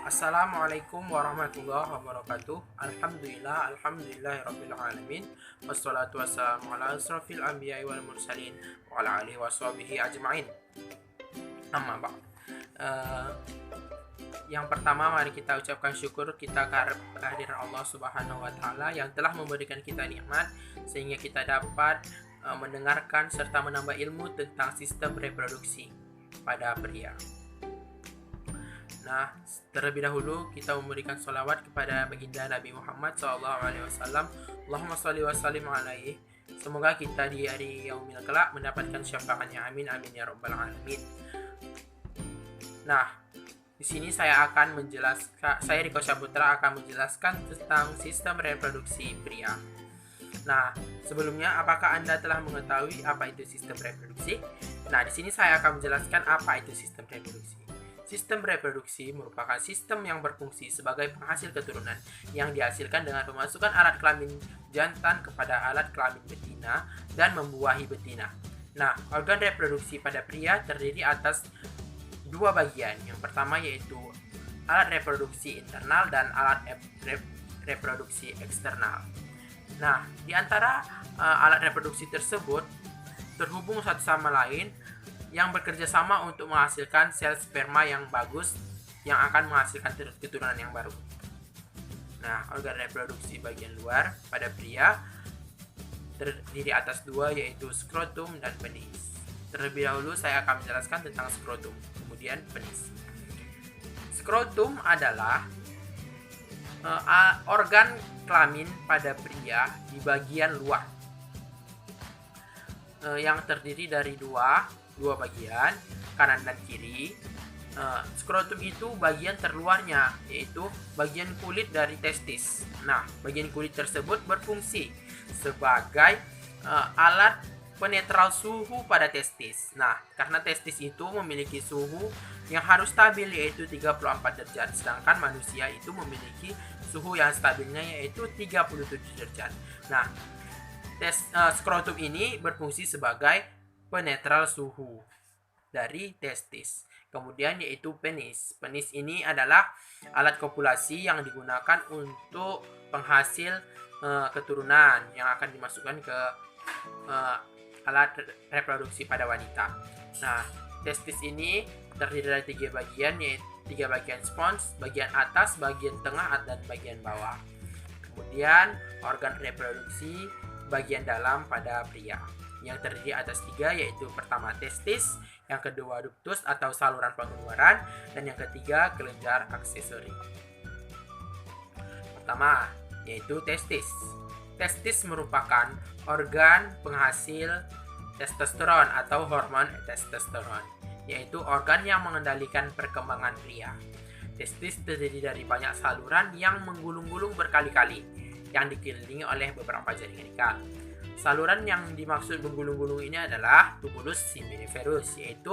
Assalamualaikum warahmatullahi wabarakatuh. Alhamdulillahirabbil alamin. Wassalatu wassalamu ala asrofil anbiya'i wal mursalin wa ala alihi washabihi ajmain. Amma ba'd. Yang pertama, mari kita ucapkan syukur kita kehadiran Allah Subhanahu wa taala yang telah memberikan kita nikmat sehingga kita dapat mendengarkan serta menambah ilmu tentang sistem reproduksi pada pria. Nah, terlebih dahulu kita memberikan sholawat kepada baginda Nabi Muhammad SAW. Allahumma sholli wa sallim alaihi. Semoga kita di hari yaumil kelak mendapatkan syafaatnya. Amin amin ya rabbal alamin. Nah, di sini saya Riko Saputra akan menjelaskan tentang sistem reproduksi pria. Nah, sebelumnya apakah Anda telah mengetahui apa itu sistem reproduksi? Nah, di sini saya akan menjelaskan apa itu sistem reproduksi. Sistem reproduksi merupakan sistem yang berfungsi sebagai penghasil keturunan yang dihasilkan dengan pemasukan alat kelamin jantan kepada alat kelamin betina dan membuahi betina. Nah, organ reproduksi pada pria terdiri atas dua bagian. Yang pertama yaitu alat reproduksi internal dan alat reproduksi eksternal. Nah, di antara alat reproduksi tersebut terhubung satu sama lain yang bekerja sama untuk menghasilkan sel sperma yang bagus yang akan menghasilkan keturunan yang baru. Nah, organ reproduksi bagian luar pada pria terdiri atas dua yaitu skrotum dan penis. Terlebih dahulu saya akan menjelaskan tentang skrotum, kemudian penis. Skrotum adalah organ kelamin pada pria di bagian luar yang terdiri dari dua bagian, kanan dan kiri. Skrotum itu bagian terluarnya, yaitu bagian kulit dari testis. Nah, bagian kulit tersebut berfungsi sebagai alat penetral suhu pada testis. Nah, karena testis itu memiliki suhu yang harus stabil yaitu 34 derajat, sedangkan manusia itu memiliki suhu yang stabilnya yaitu 37 derajat. Nah, skrotum ini berfungsi sebagai penetral suhu dari testis. Kemudian yaitu penis. Penis ini adalah alat kopulasi yang digunakan untuk penghasil keturunan yang akan dimasukkan ke alat reproduksi pada wanita. Nah, testis ini terdiri dari tiga bagian, yaitu tiga bagian spons, bagian atas, bagian tengah, dan bagian bawah. Kemudian organ reproduksi bagian dalam pada pria yang terdiri atas tiga, yaitu pertama testis, yang kedua ductus atau saluran pengeluaran, dan yang ketiga kelenjar aksesori. Pertama yaitu testis. Testis merupakan organ penghasil testosteron atau hormon testosteron, yaitu organ yang mengendalikan perkembangan pria. Testis terdiri dari banyak saluran yang menggulung-gulung berkali-kali yang dikelilingi oleh beberapa jaringan ikat. Saluran yang dimaksud menggulung-gulung ini adalah tubulus seminiferus, yaitu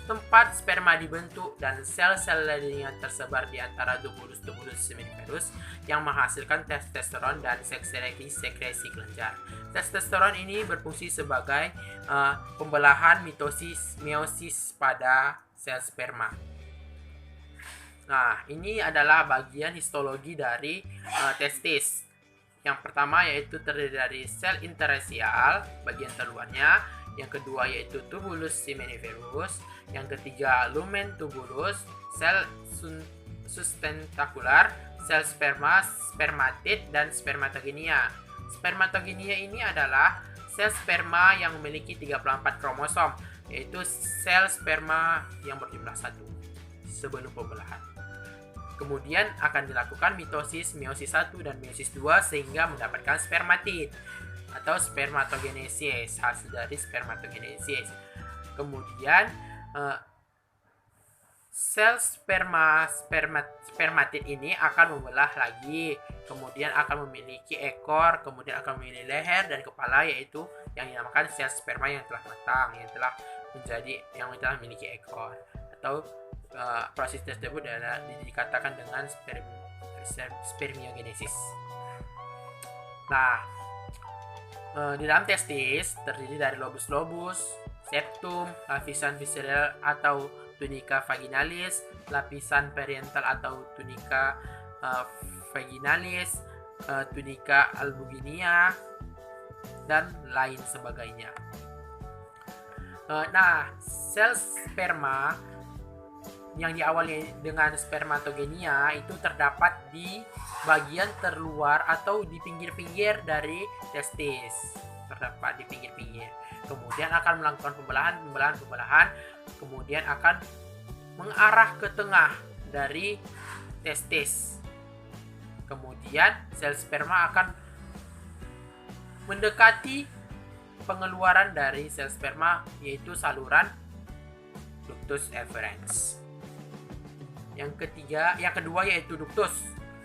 tempat sperma dibentuk dan sel-sel lainnya tersebar di antara tubulus seminiferus yang menghasilkan testosteron dan sekresi kelenjar. Testosteron ini berfungsi sebagai pembelahan meiosis pada sel sperma. Nah, ini adalah bagian histologi dari testis. Yang pertama yaitu terdiri dari sel interstisial bagian terluarnya, yang kedua yaitu tubulus seminiferus, yang ketiga lumen tubulus, sel sustentakular, sel sperma, spermatid, dan spermatogenia. Spermatogenia ini adalah sel sperma yang memiliki 34 kromosom, yaitu sel sperma yang berjumlah 1 sebelum pembelahan. Kemudian akan dilakukan mitosis, meiosis 1 dan meiosis 2 sehingga mendapatkan spermatid atau spermatogenesis, hasil dari spermatogenesis. Kemudian sel spermatid ini akan membelah lagi, kemudian akan memiliki ekor, kemudian akan memiliki leher dan kepala, yaitu yang dinamakan sel sperma yang telah matang, yang telah memiliki ekor, atau proses tersebut adalah dikatakan dengan spermiogenesis. Nah, di dalam testis terdiri dari lobus, septum, lapisan visceral atau tunica vaginalis, lapisan parental atau tunica vaginalis, tunica albuginea, dan lain sebagainya. Nah, sel sperma yang diawali dengan spermatogenia itu terdapat di bagian terluar atau di pinggir-pinggir dari testis. Terdapat di pinggir-pinggir. Kemudian akan melakukan pembelahan, kemudian akan mengarah ke tengah dari testis. Kemudian sel sperma akan mendekati pengeluaran dari sel sperma, yaitu saluran ductus efferens. Yang kedua yaitu ductus.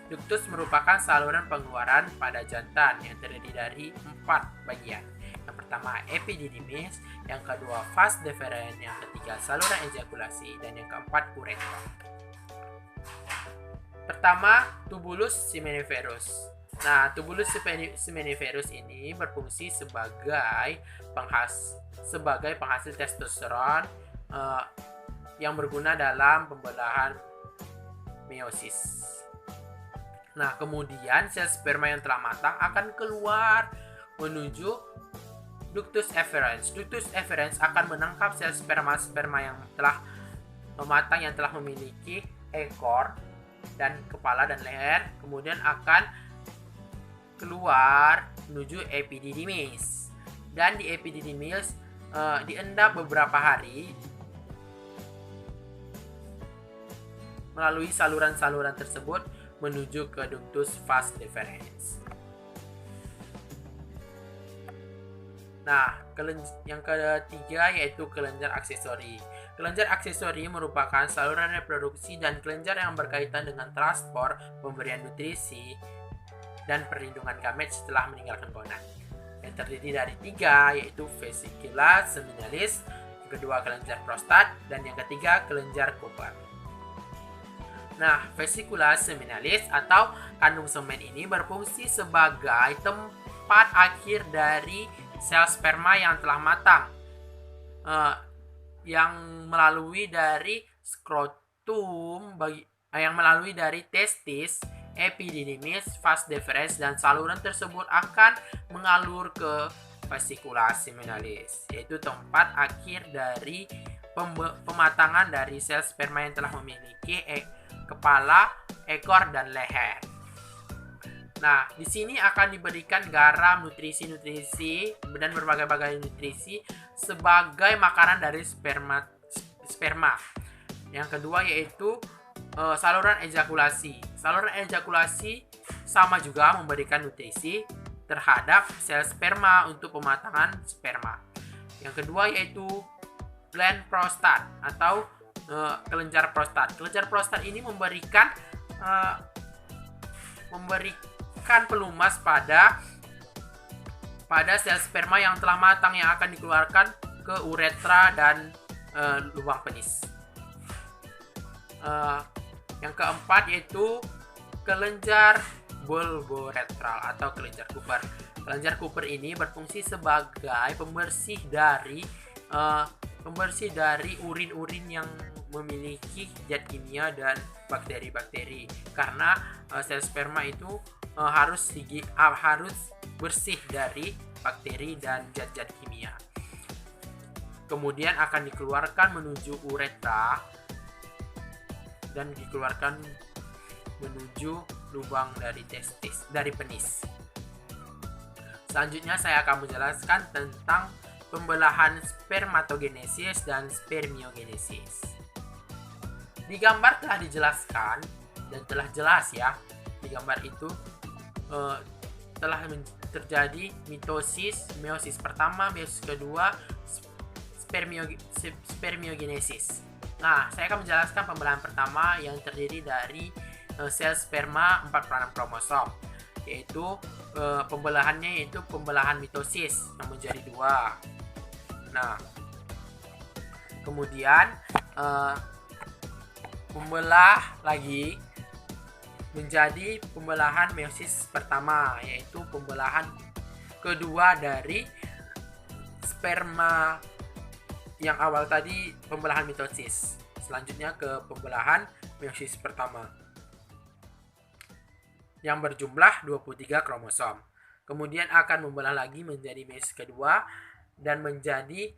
Ductus merupakan saluran pengeluaran pada jantan yang terdiri dari 4 bagian. Yang pertama epididymis, yang kedua vas deferens, yang ketiga saluran ejakulasi, dan yang keempat uretra. Pertama, tubulus seminiferus. Nah, tubulus seminiferus ini berfungsi sebagai penghasil testosteron yang berguna dalam pembelahan meiosis. Nah, kemudian sel sperma yang telah matang akan keluar menuju ductus efferens. Ductus efferens akan menangkap sel sperma yang telah matang yang telah memiliki ekor dan kepala dan leher, kemudian akan keluar menuju epididymis. Dan di epididymis diendap beberapa hari melalui saluran-saluran tersebut menuju ke ductus vas deferens. Nah, yang ketiga yaitu kelenjar aksesori. Kelenjar aksesori merupakan saluran reproduksi dan kelenjar yang berkaitan dengan transport, pemberian nutrisi, dan perlindungan gamet setelah meninggalkan gonad. Yang terdiri dari 3 yaitu vesicula seminalis, yang kedua kelenjar prostat, dan yang ketiga kelenjar Cooper. Nah, vesicula seminalis atau kandung semen ini berfungsi sebagai tempat akhir dari sel sperma yang telah matang, yang melalui dari skrotum, yang melalui dari testis, epididymis, vas deferens, dan saluran tersebut akan mengalur ke vesicula seminalis, yaitu tempat akhir dari pematangan dari sel sperma yang telah memiliki kepala, ekor, dan leher. Nah, di sini akan diberikan garam, nutrisi-nutrisi, dan berbagai-bagai nutrisi sebagai makanan dari sperma. Yang kedua yaitu saluran ejakulasi. Saluran ejakulasi sama juga memberikan nutrisi terhadap sel sperma untuk pematangan sperma. Yang kedua yaitu gland prostat atau kelenjar prostat. Kelenjar prostat ini memberikan pelumas pada sel sperma yang telah matang yang akan dikeluarkan ke uretra dan lubang penis. Yang keempat yaitu kelenjar bulboretral atau kelenjar Cooper. Kelenjar Cooper ini berfungsi sebagai pembersih dari urin-urin yang memiliki zat kimia dan bakteri-bakteri, karena sel sperma itu harus bersih dari bakteri dan zat-zat kimia. Kemudian akan dikeluarkan menuju uretra dan dikeluarkan menuju lubang dari testis, dari penis. Selanjutnya saya akan menjelaskan tentang pembelahan spermatogenesis dan spermiogenesis. Di gambar telah dijelaskan dan telah jelas ya. Di gambar itu telah terjadi mitosis, meiosis pertama, meiosis kedua, spermiogenesis. Nah, saya akan menjelaskan pembelahan pertama yang terdiri dari sel sperma 46 kromosom, yaitu pembelahannya yaitu pembelahan mitosis yang menjadi 2. Nah, kemudian membelah lagi menjadi pembelahan meiosis pertama, yaitu pembelahan kedua dari sperma yang awal tadi, pembelahan mitosis. Selanjutnya ke pembelahan meiosis pertama yang berjumlah 23 kromosom. Kemudian akan membelah lagi menjadi meiosis kedua dan menjadi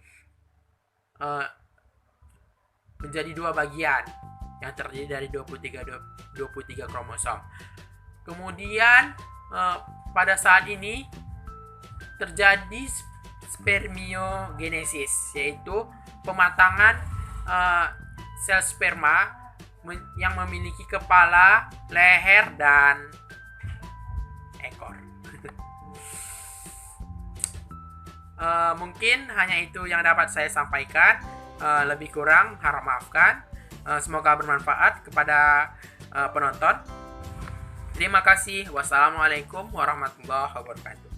dua bagian yang terdiri dari 23 kromosom. Kemudian pada saat ini terjadi spermiogenesis, yaitu pematangan sel sperma yang memiliki kepala, leher, dan ekor. Mungkin hanya itu yang dapat saya sampaikan. Lebih kurang harap maafkan. Semoga bermanfaat kepada penonton. Terima kasih. Wassalamualaikum warahmatullahi wabarakatuh.